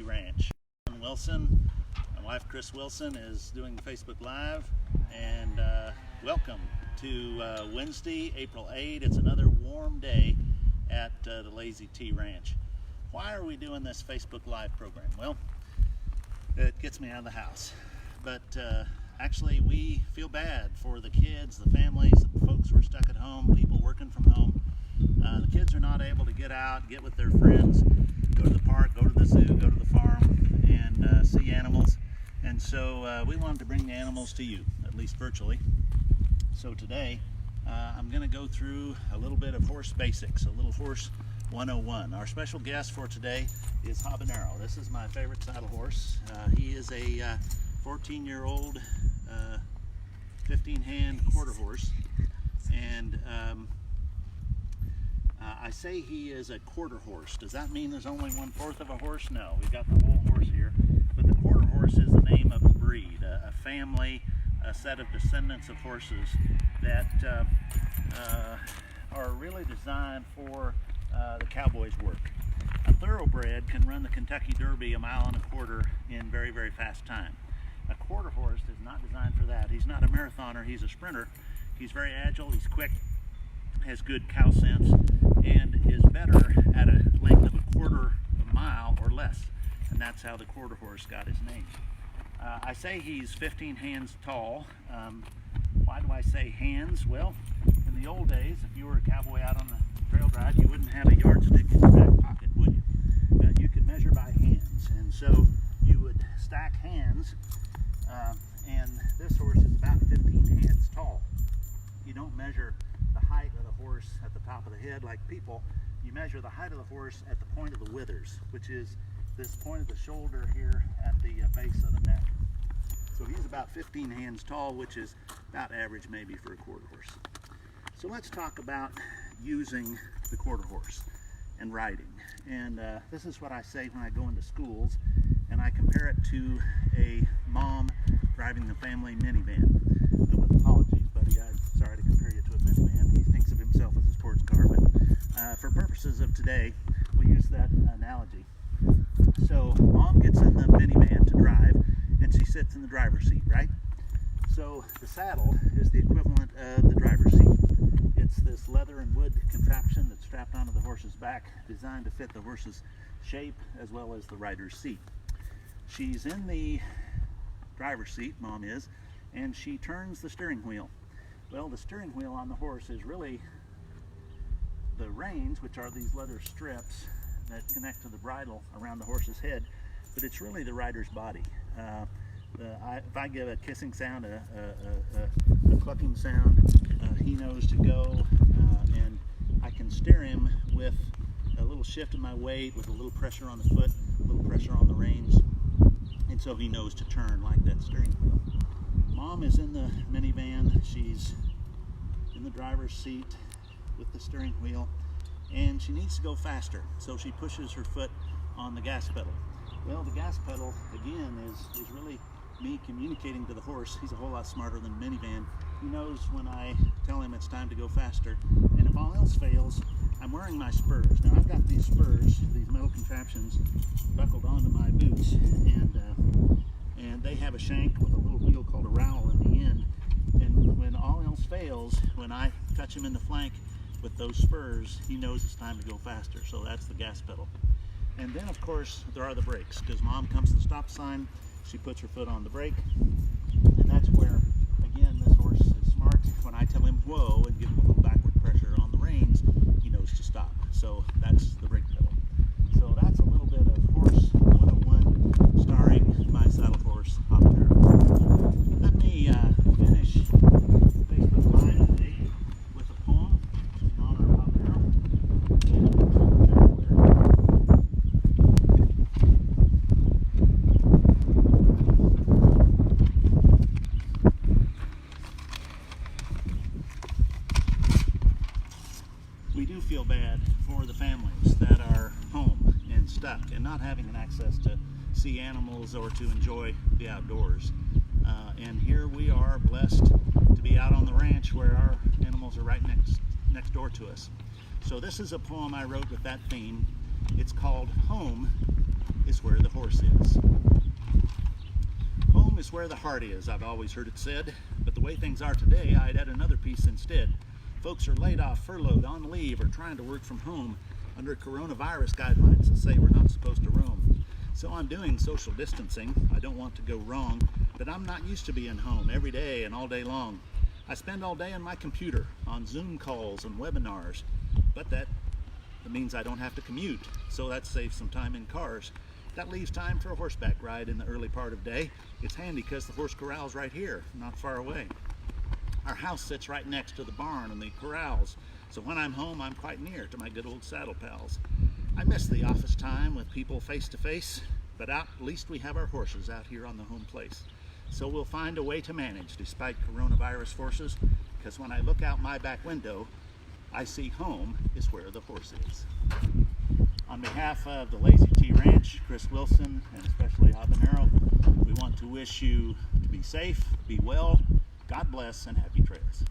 Ranch. Wilson, my wife Chris Wilson is doing Facebook Live, and welcome to Wednesday, April 8. It's another warm day at the Lazy T Ranch. Why are we doing this Facebook Live program? Well, it gets me out of the house, but actually we feel bad for the kids, the families, the folks who are stuck at home, people working from home. The kids are not able to get out, get with their friends, go to the park, go to the zoo, go to the farm, and see animals. And so we wanted to bring the animals to you, at least virtually. So today I'm going to go through a little bit of horse basics, a little horse 101. Our special guest for today is Habanero. This is my favorite saddle horse. He is a 14-year-old 15-hand quarter horse, and I say he is a quarter horse. Does that mean there's only 1/4 of a horse? No, we've got the whole horse here. But the quarter horse is the name of a breed, a family, a set of descendants of horses that are really designed for the cowboy's work. A thoroughbred can run the Kentucky Derby 1.25 miles in very, very fast time. A quarter horse is not designed for that. He's not a marathoner, he's a sprinter. He's very agile, he's quick, has good cow sense, and is better at a length of 1/4 mile or less. And that's how the quarter horse got his name. I say he's 15 hands tall. Why do I say hands? Well, in the old days, if you were a cowboy out on the trail ride, you wouldn't have a yardstick in your back pocket, would you? You could measure by hands, and so you would stack hands, and this horse is about 15 hands tall. You don't measure the height of the horse at the top of the head like people. You measure the height of the horse at the point of the withers, which is this point of the shoulder here at the base of the neck. So he's about 15 hands tall, which is about average maybe for a quarter horse. So let's talk about using the quarter horse and riding. And this is what I say when I go into schools, and I compare it to a mom driving the family minivan. With apologies, buddy, I'm sorry to compare you to a minivan. He thinks of himself as a sports car, but for purposes of today, we'll use that analogy. So mom gets in the minivan to drive, and she sits in the driver's seat, right? So the saddle is the equivalent of the driver's seat. It's this leather and wood contraption that's strapped onto the horse's back, designed to fit the horse's shape as well as the rider's seat. She's in the driver's seat, mom is, and she turns the steering wheel. Well, the steering wheel on the horse is really the reins, which are these leather strips that connect to the bridle around the horse's head, but it's really the rider's body. If I give a kissing sound, a clucking sound, he knows to go, and I can steer him with a little shift in my weight, with a little pressure on the foot, a little pressure on the reins, and so he knows to turn like that steering wheel. Mom is in the minivan. She's in the driver's seat with the steering wheel, and she needs to go faster, so she pushes her foot on the gas pedal. Well, the gas pedal, again, is really me communicating to the horse. He's a whole lot smarter than the minivan. He knows when I tell him it's time to go faster, and if all else fails, I'm wearing my spurs. Now, I've got these spurs, these metal contraptions, buckled onto my boots, and they have a shank with a little wheel called a rowel at the end, and when all else fails, when I touch him in the flank with those spurs, he knows it's time to go faster. So that's the gas pedal. And then, of course, there are the brakes, because mom comes to the stop sign, she puts her foot on the brake, and that's where, again, this horse is smart. When I tell him whoa and give him a little backward pressure on the reins, he knows to stop. So that's the brake pedal. So that's a little bit of Horse 101 starring my saddle horse, Habanero. Let me finish Facebook Live today with a poem in honor of Habanero. We do feel bad for the families that are home and stuck and not having an access to see animals or to enjoy the outdoors. And here we are blessed to be out on the ranch where our animals are right next door to us. So this is a poem I wrote with that theme. It's called Home is where the horse is. Home is where the heart is, I've always heard it said, but the way things are today, I'd add another piece instead. Folks are laid off, furloughed, on leave, or trying to work from home under coronavirus guidelines that say we're not supposed to roam. So I'm doing social distancing. I don't want to go wrong, but I'm not used to being home every day and all day long. I spend all day on my computer, on Zoom calls and webinars, but that means I don't have to commute, so that saves some time in cars. That leaves time for a horseback ride in the early part of the day. It's handy because the horse corral's right here, not far away. Our house sits right next to the barn and the corrals, so when I'm home, I'm quite near to my good old saddle pals. I miss the office time with people face to face, but at least we have our horses out here on the home place. So we'll find a way to manage despite coronavirus forces, because when I look out my back window, I see home is where the horse is. On behalf of the Lazy T Ranch, Chris Wilson, and especially Habanero, we want to wish you to be safe, be well, God bless, and happy trails.